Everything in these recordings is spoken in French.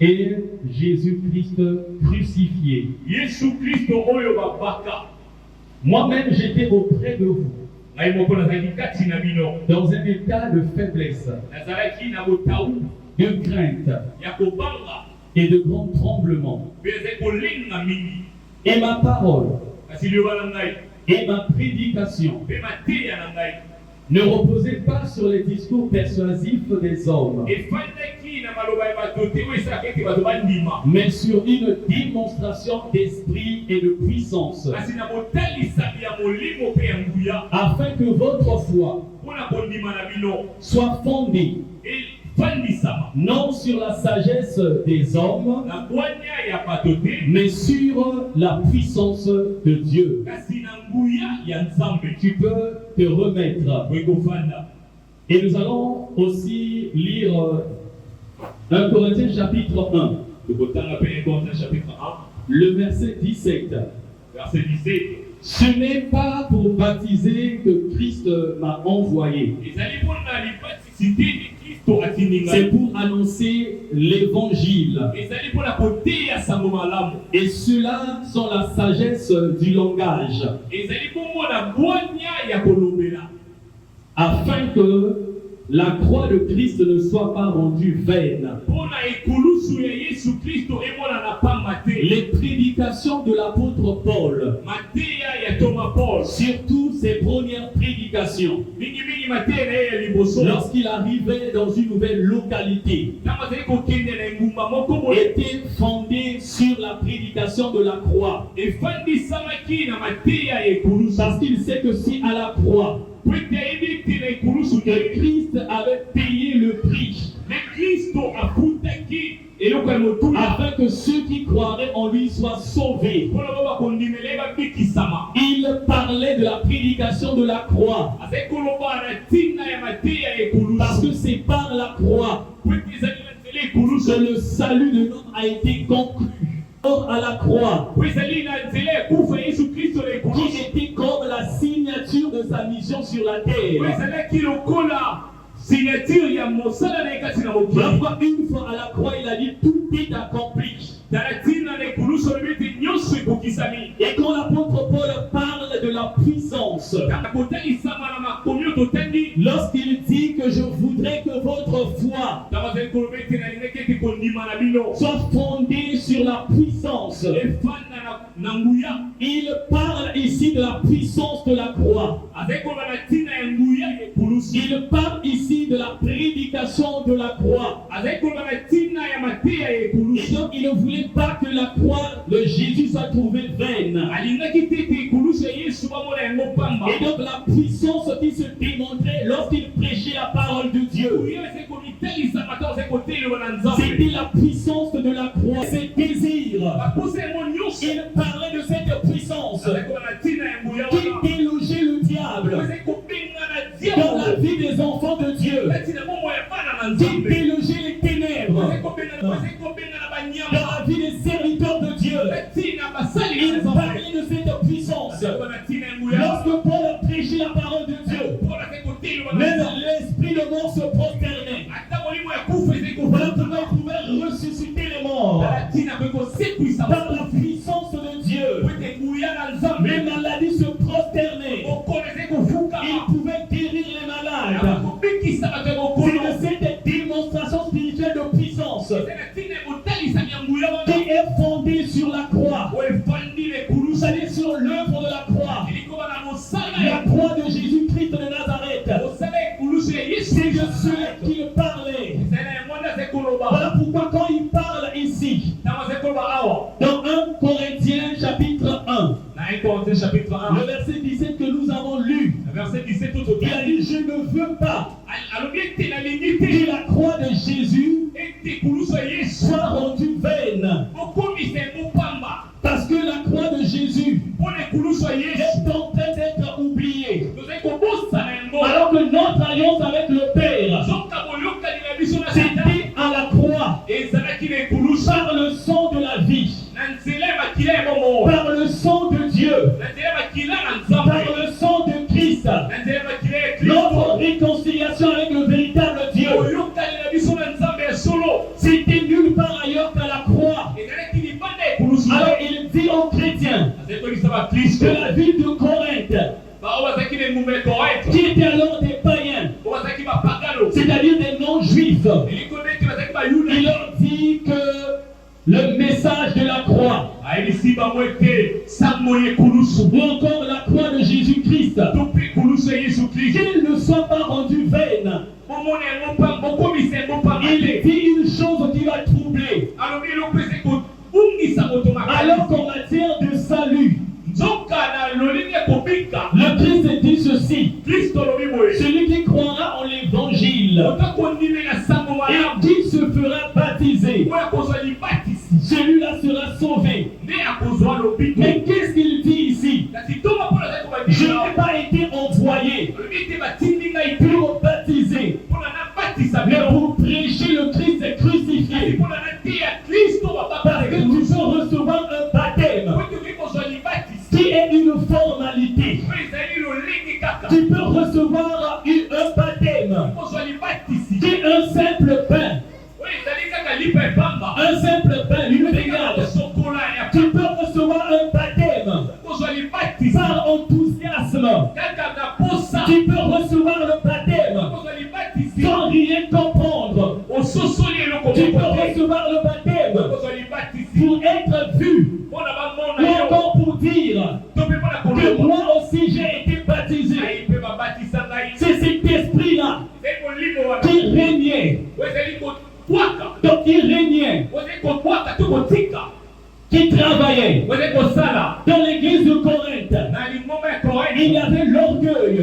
et Jésus-Christ crucifié. Moi-même, j'étais auprès de vous dans un état de faiblesse, de crainte et de grand tremblement. Et ma parole et ma prédication ne reposait pas sur les discours persuasifs des hommes, mais sur une démonstration d'esprit et de puissance, afin que votre foi soit fondée non sur la sagesse des hommes, mais sur la puissance de Dieu. Tu peux te remettre. Et nous allons aussi lire 1 Corinthiens chapitre 1. Le verset 17. Ce n'est pas pour baptiser que Christ m'a envoyé. C'est pour annoncer l'évangile. Et cela sans la sagesse du langage. Afin que la croix de Christ ne soit pas rendue vaine. Les prédications de l'apôtre Paul, surtout ses premières prédications, lorsqu'il arrivait dans une nouvelle localité, étaient fondées sur la prédication de la croix. Parce qu'il sait que si à la croix, que Christ avait payé le prix, afin que ceux qui croiraient en lui soient sauvés. Il parlait de la prédication de la croix, parce que c'est par la croix que le salut de l'homme a été conclu. Or à la croix, qui était comme la signature de sa mission sur la terre. Une fois à la croix, il a dit tout est accompli. Et quand l'apôtre Paul parle de la puissance, lorsqu'il dit que je voudrais que votre foi soit fondée sur la puissance, il parle ici de la puissance de la croix. Il parle ici de la prédication de la croix. Et donc il ne voulait pas que la croix de Jésus soit trouvée vaine. Et donc la puissance qui se démontrait lorsqu'il prêchait la parole de Dieu, c'était la puissance de la croix, ses désirs. Il parlait de cette puissance qui délogeait le diable dans la vie des enfants de Dieu, qui délogeait les ténèbres dans la vie des serviteurs de Dieu. Il parlait de cette puissance. Lorsque Paul prêchait la parole de Dieu, même l'esprit de mort se prosternait. Maintenant, il pouvait ressusciter les morts par la puissance de Dieu. Les maladies se prosternaient. Il pouvait guérir les malades. C'est de cette démonstration spirituelle de puissance qui est fondée sur la croix. C'est-à-dire sur l'œuvre de la croix. La croix de Jésus-Christ de Nazareth. C'est de cela qu'il parlait. Voilà pourquoi quand il parle ici, dans 1 Corinthiens chapitre 1, le verset 17 que nous avons lu, il a dit je ne veux pas que la croix de Jésus soit rendue vaine. Parce que la croix de Jésus est en train d'être oubliée. Alors que notre alliance avec le Père, c'était à la croix. Par le sang de la vie, par le sang de Dieu, par le sang de Christ, notre réconciliation avec le véritable Dieu, c'était de la ville de Corinthe, qui étaient alors des païens, c'est-à-dire des non-juifs. Il leur dit que le message de la croix, ou encore la croix de Jésus-Christ, qu'il ne soit pas rendu vaine. Il dit une chose qui va troubler. Alors qu'en matière de salut, le Christ dit ceci: celui qui croira en l'évangile, et qui se fera baptiser, celui-là sera sauvé. Mais qu'est-ce qu'il dit ici? Je n'ai pas été envoyé pour baptiser, mais pour prêcher le Christ crucifié. Parce que tu peux recevoir un baptême qui est une formalité. Tu peux recevoir un baptême qui est un simple pain. Un simple pain, une baignade. Tu peux recevoir un baptême par enthousiasme. Tu peux recevoir le baptême sans rien comprendre. Tu peux recevoir le baptême pour être vu, ou encore pour dire que moi aussi j'ai été baptisé. C'est cet esprit-là qui régnait. Donc il régnait, qui travaillait. Dans l'église de Corinthe, il y avait l'orgueil.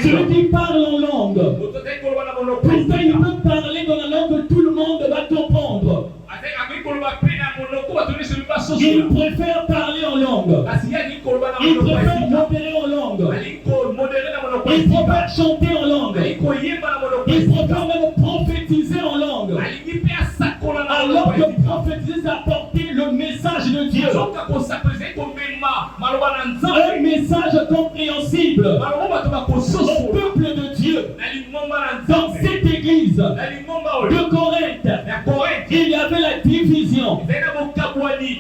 Celui qui parle en langue, pourtant il peut parler dans la langue que tout le monde va comprendre. Il préfère parler en langue. Il préfère modérer en langue. Il préfère chanter en langue. Il préfère même prophétiser en langue. Alors que prophétiser, c'est apporter le message de Dieu. Un message compréhensible au peuple de Dieu. Dans cette église de Corinthe, il y avait la division.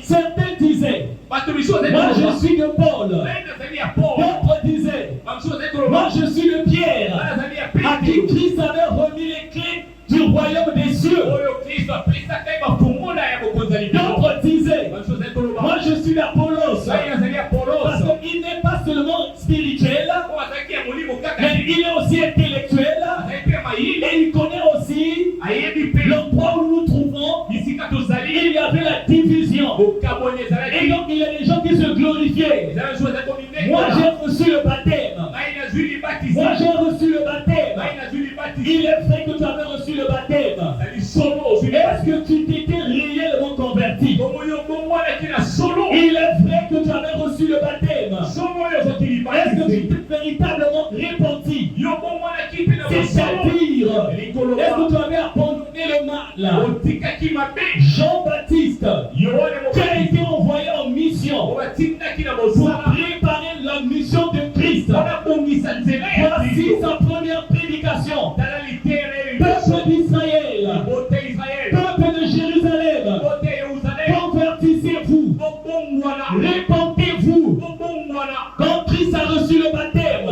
Certains disaient: moi je suis de Paul. D'autres disaient: moi je suis de Pierre, à qui Christ avait remis les clés du royaume des cieux. D'autres disaient: moi je suis d'Apollos, parce qu'il n'est pas seulement spirituel, mais il est aussi intellectuel, et il connaît aussi l'endroit où nous nous trouvons. Il y avait la division, et donc il y a des gens qui se glorifiaient. Moi j'ai reçu le baptême. Moi j'ai reçu le baptême. Il est vrai que tu avais reçu le baptême. Est-ce que tu t'étais réellement converti? Il est vrai que tu avais reçu le baptême. Est-ce que tu t'es véritablement repenti? C'est-à-dire, est-ce que tu avais abandonné le mal? Jean-Baptiste, qui a été envoyé en mission pour préparer la mission de Christ. Voici sa première prédication. Peuple d'Israël, peuple de Jérusalem, convertissez-vous, répentez-vous. Quand Christ a reçu le baptême,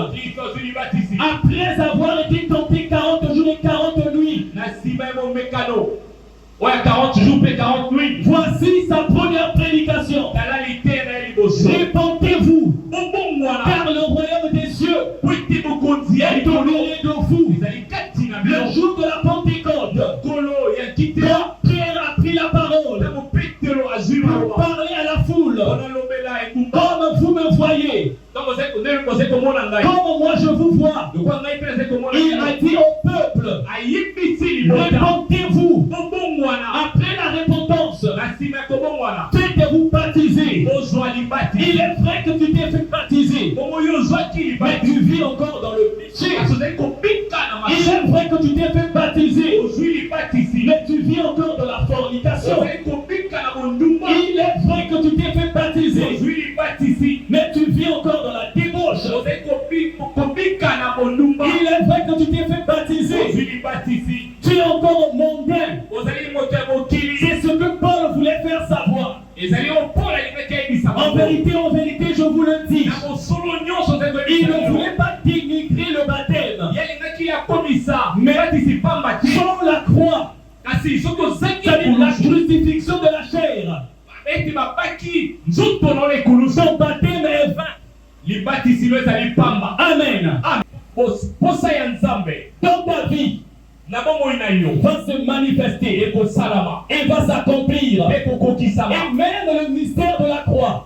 après avoir été tenté 40 jours et 40 nuits, 40 jours et 40 nuits. Voici sa première prédication. Répentez-vous, car le royaume des cieux est au-delà de vous. Le jour de la Pentecôte, quand Pierre a pris la parole pour parler à la foule, comme vous me voyez, comme moi je vous vois, il a dit au peuple: répentez-vous. Après la repentance, faites-vous baptiser. Il est vrai que tu t'es fait baptiser, mais tu vis encore dans le péché. Il est vrai que tu t'es fait baptiser, mais tu vis encore dans la fornication. Il est vrai que tu t'es fait baptiser, mais tu vis encore dans la débauche. Il est vrai que tu t'es fait baptiser, tu es encore mondain. C'est ce que Paul voulait faire savoir. En vérité, C'est-à-dire la crucifixion de la chair. Son baptême est vain. Amen. Dans ta vie, va se manifester et va s'accomplir. Et même le mystère de la croix.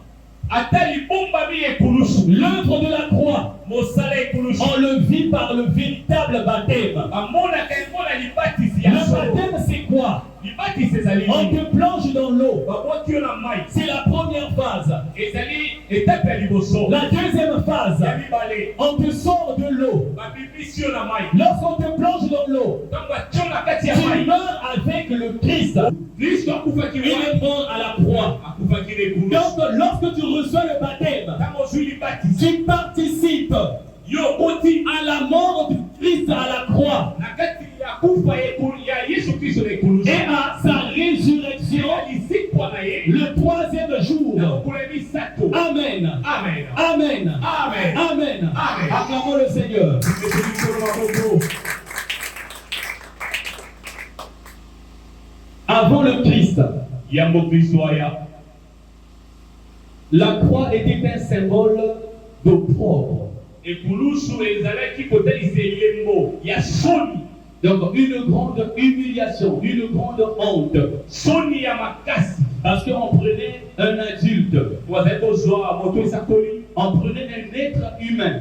L'œuvre de la croix, on le vit par le véritable baptême. Le baptême, c'est quoi? On te plonge dans l'eau. C'est la première phase. La deuxième phase, on te sort de l'eau. Lorsqu'on te plonge dans l'eau, tu meurs avec le Christ. Il est mort à la croix. Donc, lorsque tu reçois le baptême, tu participes à la mort du Christ à la croix et à sa résurrection le troisième jour. Amen. Amen. Amen. Amen. Amen. Amen. Acclamons le Seigneur. Avant le Christ, la croix était un symbole d'opprobre. Donc une grande humiliation, une grande honte. Parce qu'on prenait un adulte, on prenait un être humain,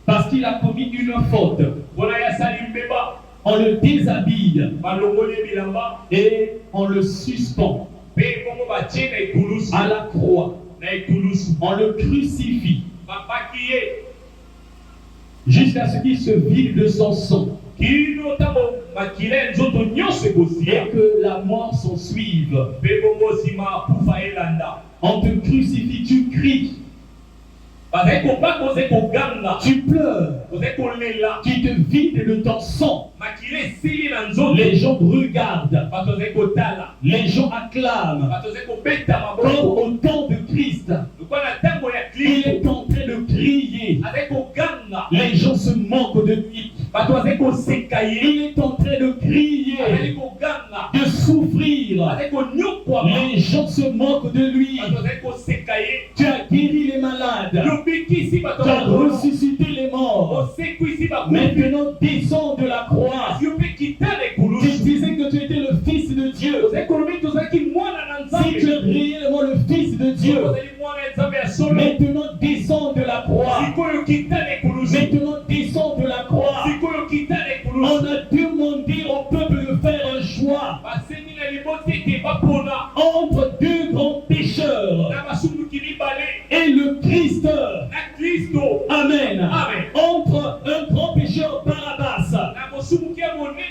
parce qu'il a commis une faute. On le déshabille et on le suspend à la croix. On le crucifie jusqu'à ce qu'il se vide de son sang et que la mort s'en suive. On te crucifie, tu cries, tu pleures, tu te vides de ton sang. Les gens regardent, les gens acclament, comme au temps de Christ. Il est en train de crier. Les gens se moquent de lui. Il est en train de crier, de souffrir. Les gens se moquent de lui. Tu as guéri les malades. Tu as ressuscité les morts. Maintenant, descends de la croix. Tu disais que tu étais le Fils de Dieu. Si tu es réellement le Fils de Dieu, maintenant descends de la croix. Maintenant descends de la croix. On a demandé au peuple de faire un choix entre deux grands pécheurs et le Christ. Amen. Entre un grand pécheur Barabbas.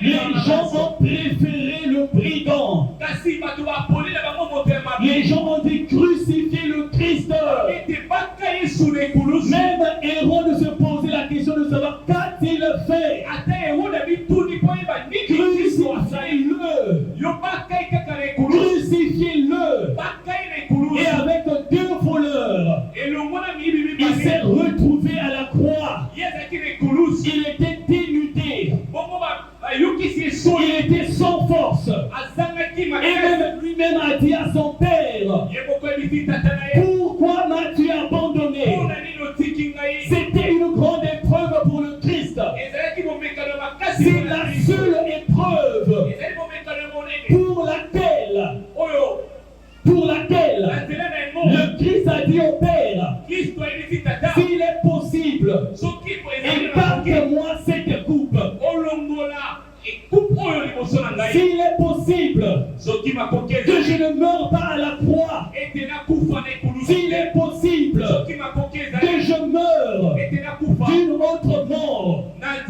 Les gens ont préféré le brigand. Les gens ont dit crucifier le Christ. Même Hérode de se poser la question de savoir qu'a-t-il fait. Crucifiez-le. Et avec deux voleurs, il s'est retrouvé à la croix. Il était dénudé. Il était sans force. Et même lui-même a dit à son père, pourquoi m'as-tu abandonné? C'était une grande épreuve pour le Christ. C'est la seule épreuve pour laquelle le Christ a dit au Père, s'il est possible, épargne-moi cette coupe. S'il est possible que je ne meure pas à la croix, s'il est possible que je meure d'une autre mort, parce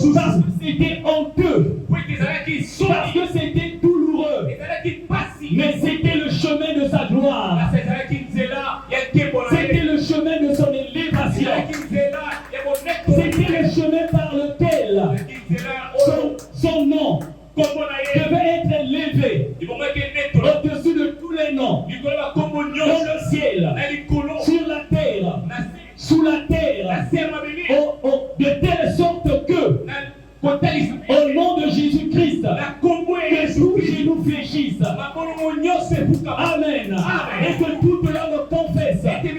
que c'était honteux, parce que c'était douloureux, mais c'était le chemin de sa gloire, c'était le chemin de son élévation, c'était le chemin par lequel son nom devait être élevé au-dessus de tous les noms, dans le ciel, sur la terre, sous la terre, de telle sorte que, au nom de Jésus-Christ, que tout genou fléchisse. Amen. Et que toute langue confesse que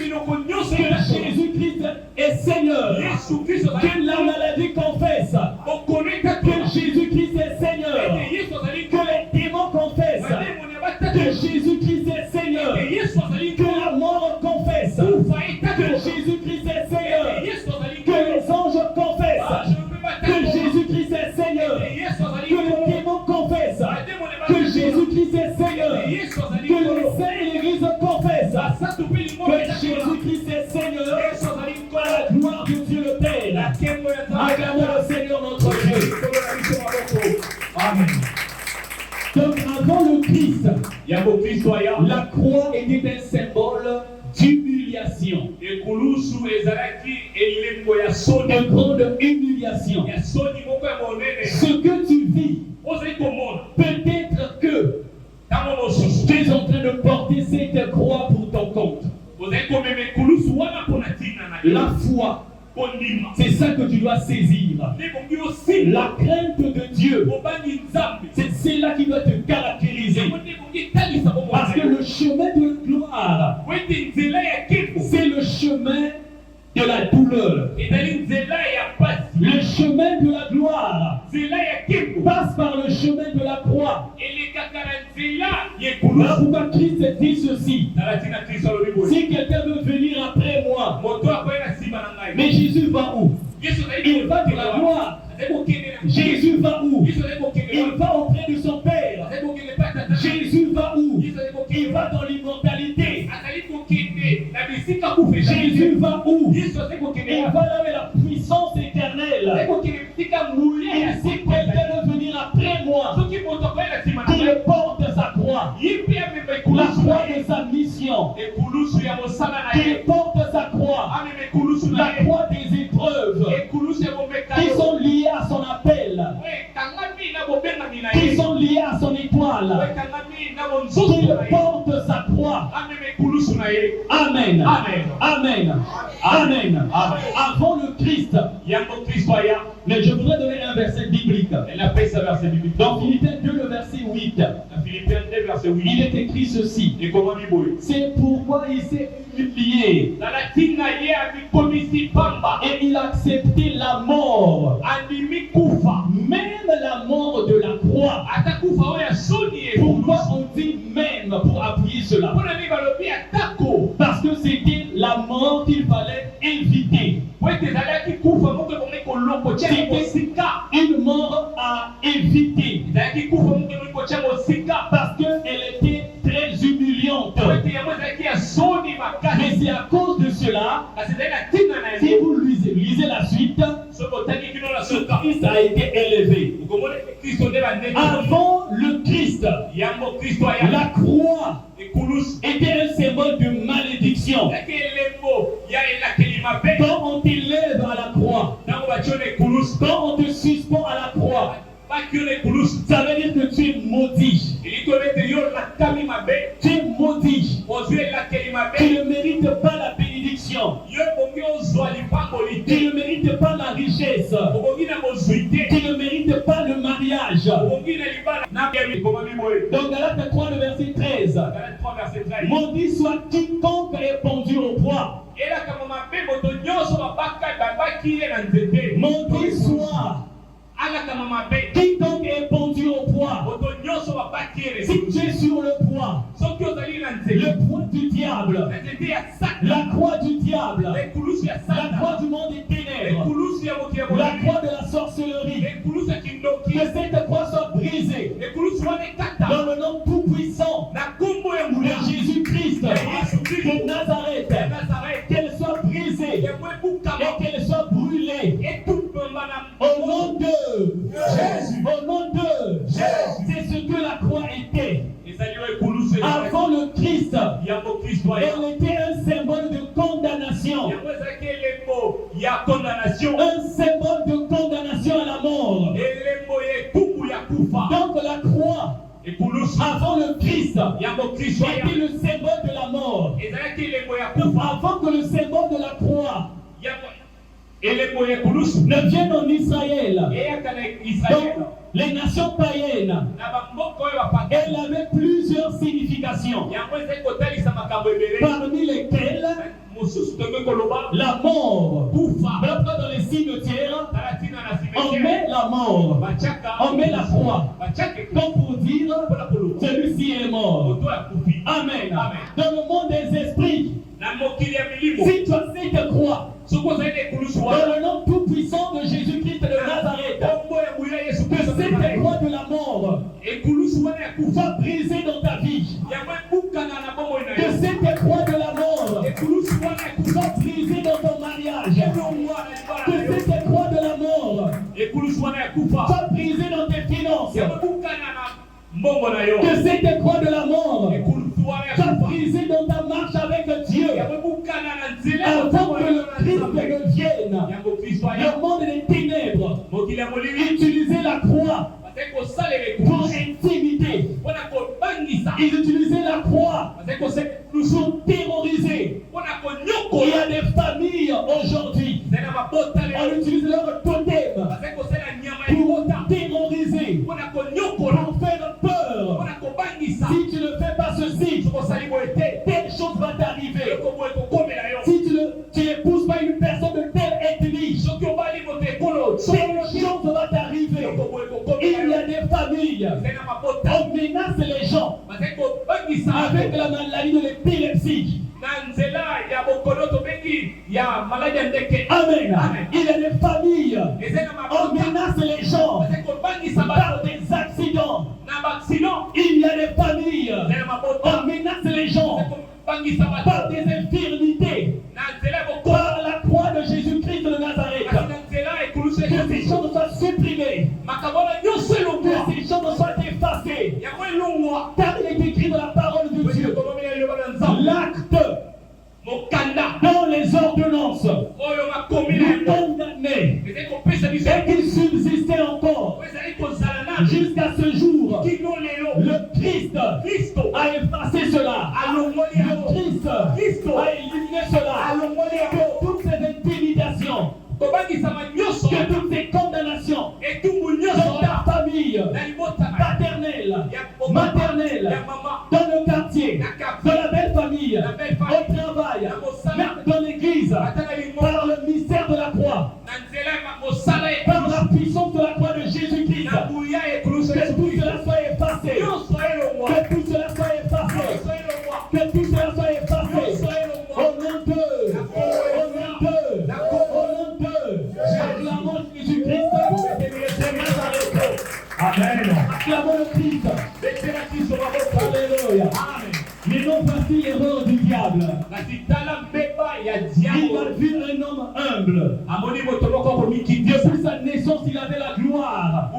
Jésus-Christ est Seigneur. Que la maladie confesse que Jésus-Christ est Seigneur. Que les démons confessent que Jésus-Christ est Seigneur. Que la mort confesse que Jésus-Christ est Seigneur. Que les anges confessent que Jésus-Christ est Seigneur. Que les démons confessent que Jésus-Christ est Seigneur. Que les saints et l'Église confessent que Jésus-Christ est Seigneur. À la gloire de Dieu le Père. Acclamons le Seigneur notre Dieu. Amen. Donc avant le Christ, la croix était un symbole d'humiliation. De grande humiliation. Ce que tu vis, peut-être que tu es en train de porter cette croix pour ton compte. La foi, c'est ça que tu dois saisir. La crainte de Dieu, c'est celle-là qui doit te caractériser. Parce que le chemin de gloire, c'est le chemin de la douleur. Le chemin de la gloire passe par le chemin de la croix. Voilà pourquoi Christ dit ceci. Si quelqu'un veut venir après moi, mais Jésus va où? Il va de la gloire. Jésus va où? Il va auprès de son Père. Jésus va où? Il va dans l'immortalité. Jésus va où? Il va là où la puissance éternelle. Et si quelqu'un veut venir après moi, qu'il porte sa croix, la croix de sa mission, qu'il porte sa croix, la croix des épreuves qui sont liées à son appel, qui sont liées à son étoile, qu'il porte sa croix. Amen. Amen. Amen. Avant le Christ, mais je voudrais donner un verset biblique. Dans Philippiens 2, le verset 8, il est écrit ceci. C'est pourquoi il s'est humilié et il a accepté la mort, même la mort de la croix. Pourquoi on dit même pour appuyer cela? Parce que c'était la mort qu'il fallait éviter. C'était une mort à éviter. Parce qu'elle était très humiliante. Mais c'est à cause de cela, si vous lisez la suite, Christ a été élevé. Avant le Christ, la croix était un symbole de malédiction. Quand on t'élève à la croix, quand on te suspend à la croix, ça veut dire que tu es maudit. Tu es maudit. Tu ne mérites pas la bénédiction. Tu ne mérites pas la richesse. Tu ne mérites pas le mariage. Donc Galates 3, le verset 13. Maudit soit quiconque est pendu au poids. Maudit soit quiconque est pendu au poids. Si tu es sur le poids du diable, la croix du diable, la croix du monde des ténèbres, la croix de la sorcellerie, que cette croix soit brisée dans le nom tout puissant de Jésus-Christ de Nazareth, qu'elle soit brisée et qu'elle soit brûlée au nom de Jésus. Au nom de Jésus. C'est ce que la croix était. Avant le Christ, elle était un symbole de condamnation. Un symbole de condamnation à la mort. Donc la croix, avant le Christ, était le symbole de la mort. Avant que le symbole de la croix ne vienne en Israël. Donc, les nations païennes, elles avaient plusieurs significations, parmi lesquelles la mort. Dans les cimetières, on met la mort, on met la croix, comme pour dire celui-ci est mort. Amen. Dans le monde des esprits, si tu as cette croix, dans le nom tout puissant de Jésus-Christ de Nazareth, que cette croix de la mort soit brisée dans ta vie, que cette croix de la mort soit brisée dans ton mariage, que cette croix de la mort soit brisée dans tes finances, que cette croix de la mort soit brisée dans ta marche avec Dieu, avant que le Christ ne vienne. Le monde des ténèbres utilisait la croix pour intimider. Ils utilisaient la croix pour terroriser. Il y a des familles aujourd'hui, on utilise leur totem pour terroriser, pour faire peur. Si tu ne fais pas ceci, telle chose va t'arriver. Si tu n'épouses pas une personne de telle ethnie, telle chose va t'arriver. Il y a des familles, on menace les gens avec la maladie de l'épilepsie. Amen. Il y a des familles, on menace les gens par des accidents. Il y a des familles, on menace les gens par des infirmités, par la croix de Jésus-Christ de Nazareth. Que ces choses soient supprimées, que ces choses soient effacées, car il est écrit dans la parole de Dieu, l'acte dans les ordonnances nous condamnait et qu'il subsistait encore jusqu'à ce jour. Le Christ a effacé cela. Le Christ a éliminé cela. Que toutes ces intimidations, que toutes ces condamnations dans ta famille paternelle, maternelle, dans le quartier, dans la belle famille, au travail, même dans l'église, par le mystère de la croix, par la puissance de la croix de Jésus-Christ, que tout cela soit effacé, que tout cela soit effacé, que tout cela soit effacé, au nom de, acclamons Jésus-Christ de Nazareth. Amen. Acclamons le Christ. Alléluia. Mais non, voici l'erreur du diable. Il a vu un homme humble. Depuis sa naissance, il avait la gloire.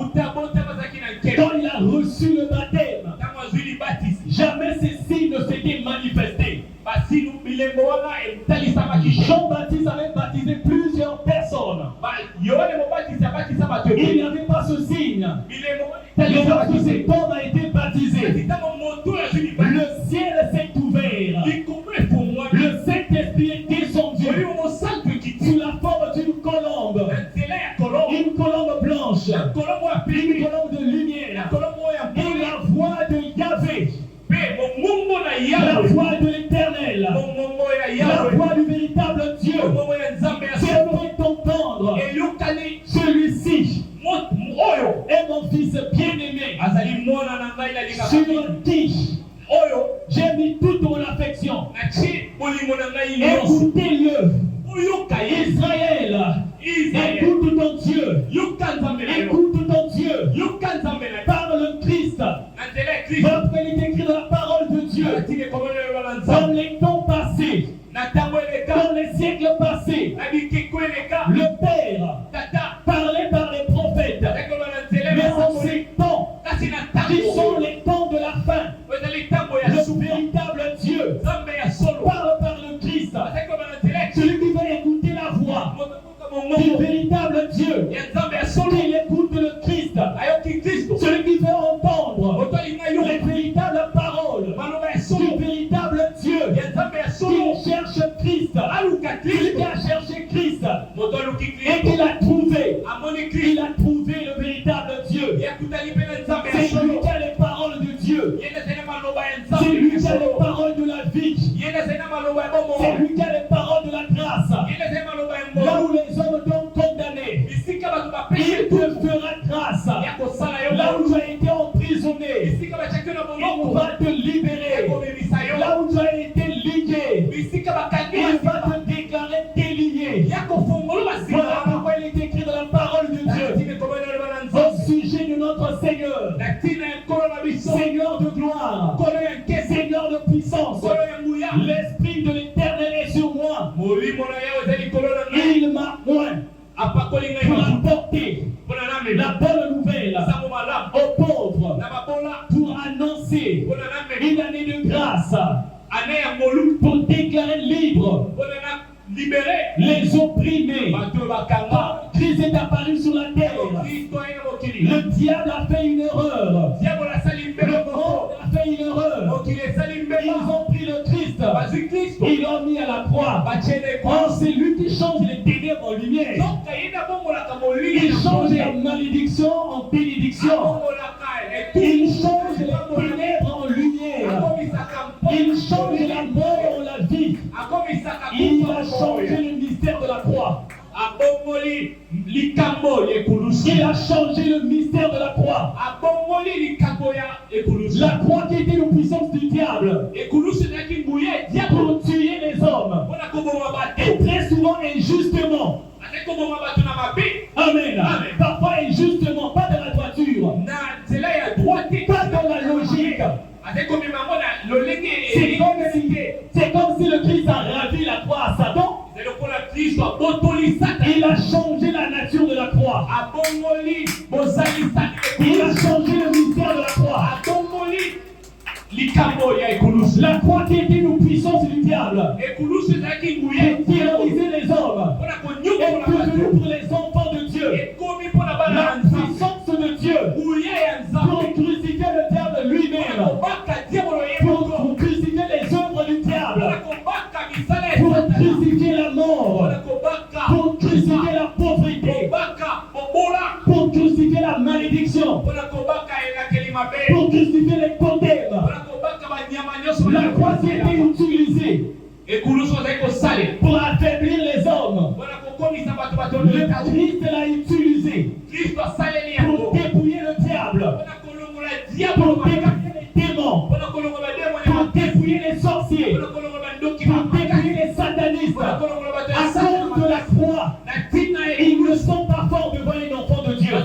Quand il a reçu le baptême, jamais ces signes ne s'étaient manifestés. Jean-Baptiste avait baptisé plusieurs personnes. Il n'y avait pas ce signe. Mais lorsque cet homme a été baptisé, le ciel s'est ouvert. Le Saint-Esprit est descendu sous la forme d'une colombe. Une colombe blanche. Une colombe de lumière. Et la voix de Yahvé. La voix de l'Éternel, la voix du véritable Dieu. J'aimerais t'entendre. Celui-ci est mon fils bien-aimé, sur qui j'ai mis toute mon affection. Écoutez-le. Israël, écoute ton Dieu. Écoute ton Dieu. Par le Christ. Votre il est écrit dans la parole de Dieu. Dans les temps passés, dans les siècles passés, le Père parlait par les prophètes. Mais en ces temps, qui sont les temps de la fin, le véritable Dieu parle par le Christ. Celui qui veut écouter la voix du véritable Dieu, il écoute le Christ. Celui qui veut entendre les véritables paroles du véritable Dieu, il cherche Christ. Celui qui a cherché Christ et qu'il a trouvé, il a trouvé le véritable Dieu. Dieu. C'est lui qui a les paroles de la vie. C'est lui qui a les paroles de la grâce. Là où les hommes t'ont condamné, il te fera grâce. Là où tu as été emprisonné, il va te libérer. Là où tu as été ligué, il va te déclarer délié. Voilà pourquoi il est écrit dans la parole de Dieu au sujet de notre Seigneur. Seigneur de gloire, Seigneur de puissance, l'Esprit de l'Éternel est sur moi. Il m'a oint pour apporter la bonne nouvelle aux pauvres, pour annoncer une année de grâce, pour déclarer libre les opprimés. Christ est apparu sur la terre. Le diable a fait une erreur. Le monde a fait une erreur. Ils ont pris le Christ. Ils l'ont mis à la croix. Oh, c'est lui qui change les ténèbres en lumière. Il change la malédiction en bénédiction. Il change les ténèbres en lumière. Il change la mort en la vie. Il a changé le mystère de la croix. Il a changé le mystère de la croix. La croix qui était une puissance du diable pour tuer les hommes. Et très souvent injustement. Amen. Parfois injustement, pas dans la droiture, pas dans la logique. C'est comme si le Christ a ravi la croix à Satan. Il a changé la nature de la croix. Il a changé le mystère de la croix. La croix qui était une puissance du diable et terroriser les hommes est devenue pour les enfants de Dieu la puissance de Dieu pour crucifier le diable lui-même, pour crucifier les œuvres du diable, pour crucifier la mort, pour crucifier la pauvreté, pour crucifier la malédiction, pour crucifier les condamnes. La croix qui a été utilisée pour affaiblir les hommes. Le Christ l'a utilisé pour dépouiller le diable, pour dépouiller les démons, pour dépouiller les sorciers, pour dépouiller les satanistes. À cause de la croix, ils ne sont pas forts devant un enfant de Dieu. À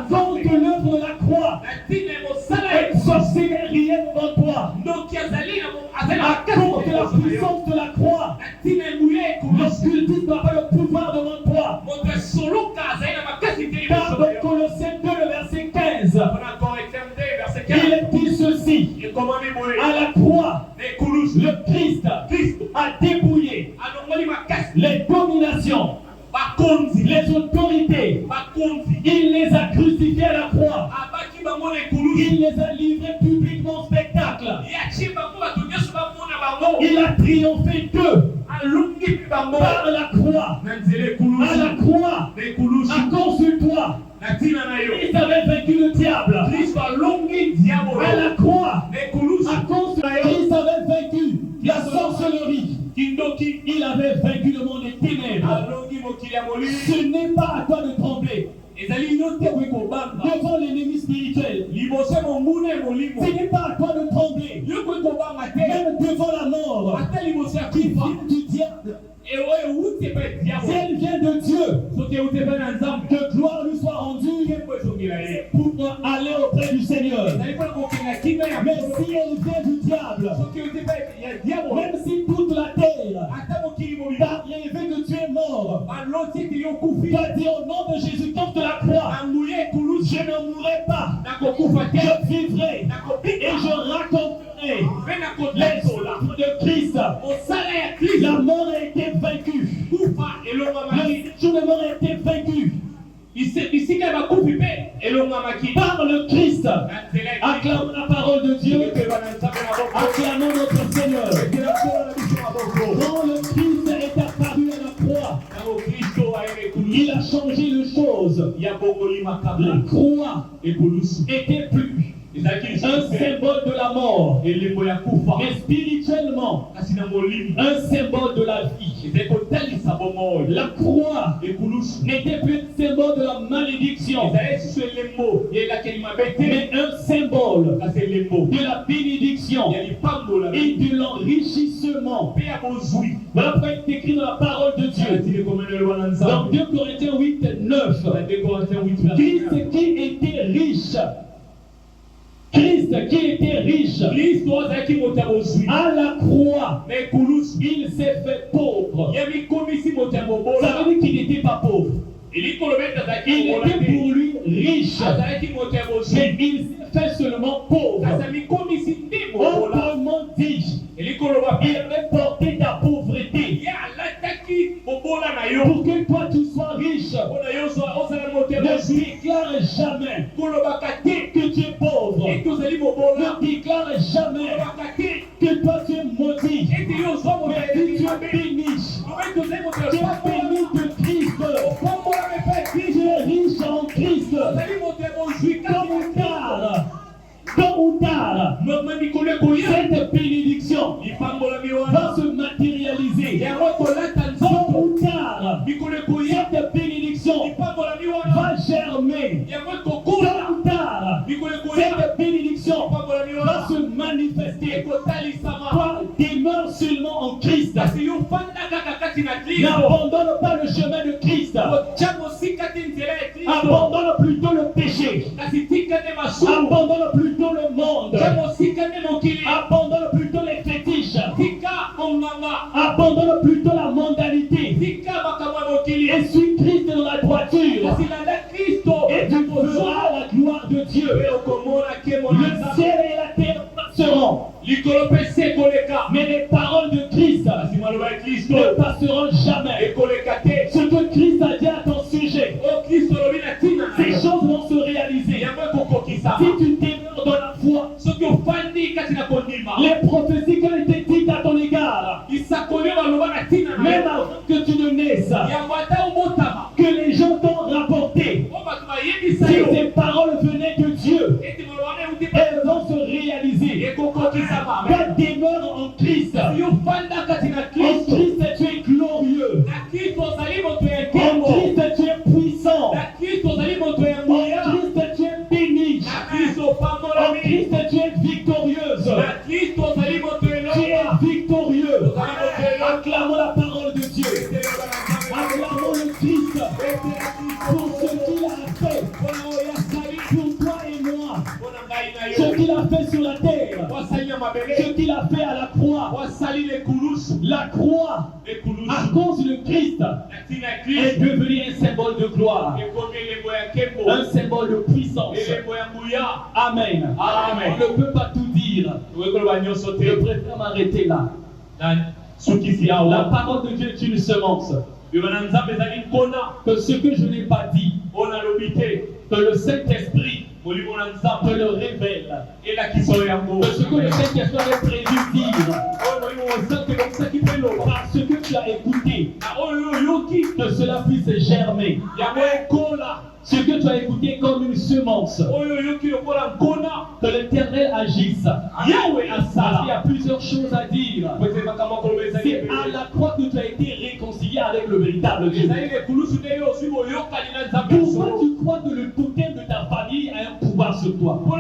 cause de l'œuvre de la croix, un sorcier n'est rien devant toi. À cause de la puissance de la croix, l'occultisme n'a pas le pouvoir devant toi. Car dans Colossiens 2, le verset 15, il est dit ceci: à la croix, le Christ a dépouillé les dominations, les autorités. Il les a crucifiés à la croix. Il les a livrés publiquement en spectacle. Il a triomphé d'eux par la croix. À la croix, à cause de toi, Christ avait vaincu le diable. À la croix, à cause de Christ avait vaincu la sorcellerie. Il avait vaincu le monde des ténèbres. Ce n'est pas à toi de trembler devant l'ennemi spirituel. Ce n'est pas à toi de trembler même devant la mort qui vient du diable. Si elle vient de Dieu, que gloire lui soit rendue pour aller auprès du Seigneur. Mais si elle vient du diable, même si toute la terre t'a rêvé que tu es mort, dois dire au nom de Jésus-Christ de la croix: je ne mourrai pas, je vivrai et je raconterai les œuvres de Christ. La mort a été vaincue. Le jour de mort a été vaincu par le Christ. Acclamons la parole de Dieu. Acclamons notre Seigneur. Quand le Christ est apparu à la croix, il a changé les choses. La croix était plus un symbole de la mort, mais spirituellement, un symbole de la vie. La croix n'était plus un symbole de la malédiction, mais un symbole de la bénédiction et de l'enrichissement. Voilà pourquoi il est écrit dans la parole de Dieu. Dans 2 Corinthiens 8, 9, Christ qui était riche, à la croix, il s'est fait pauvre. Ça veut dire qu'il n'était pas pauvre. Il était pour lui riche, mais il s'est fait seulement pauvre. Autrement dit, il avait porté ta pauvreté pour que toi tu sois riche. Ne déclare jamais que tu es pauvre. Ne déclare jamais que toi tu es maudit. Mais que tu es béni. Tu es béni de Christ. Tu es riche en Christ. Tôt ou tard, cette bénédiction va se matérialiser. Tôt ou tard, cette bénédiction va germer. Tôt ou tard, cette bénédiction va se manifester. Toi, demeure seulement en Christ. N'abandonne pas le chemin de Christ. Abandonne plutôt le péché. Abandonne plutôt le monde. Abandonne plutôt les fétiches. Abandonne plutôt la mondanité. Et suis Christ dans la droiture. Et tu verras la gloire de Dieu. Le ciel et la terre passeront, mais les paroles de Christ ne passeront jamais. Ce que Christ a dit à ton sujet, ces choses vont se réaliser. Si tu demeures dans la foi, les prophéties qui ont été dites à ton égard, même avant que tu ne naisses, que les gens t'ont rapporté, si ces paroles venaient de Dieu, elles vont se réaliser. Toi demeure en Christ. En Christ tu es glorieux. En Christ tu es puissant. En Christ tu es béni. En Christ tu es victorieuse. Tu es victorieux. Acclamons la parole de Dieu. Acclamons le Christ pour ce qu'il a fait pour toi et moi. Ce qu'il a fait sur la terre, ce qu'il a fait à la croix. La croix, à cause de Christ, est devenue un symbole de gloire, un symbole de puissance. Amen. On ne peut pas tout dire. Je préfère m'arrêter là. La parole de Dieu est une semence. Que ce que je n'ai pas dit, que le Saint-Esprit te le révèle. Que ce que le Saint-Esprit avait prévu dire, parce que tu as écouté, que cela puisse germer. Ce que tu as écouté comme une semence, que l'Éternel agisse. Parce qu'il y a plusieurs choses à dire. C'est à la croix que tu as été réconcilié avec le véritable Dieu. Pourquoi tu crois que le totem de ta famille a un pouvoir sur toi?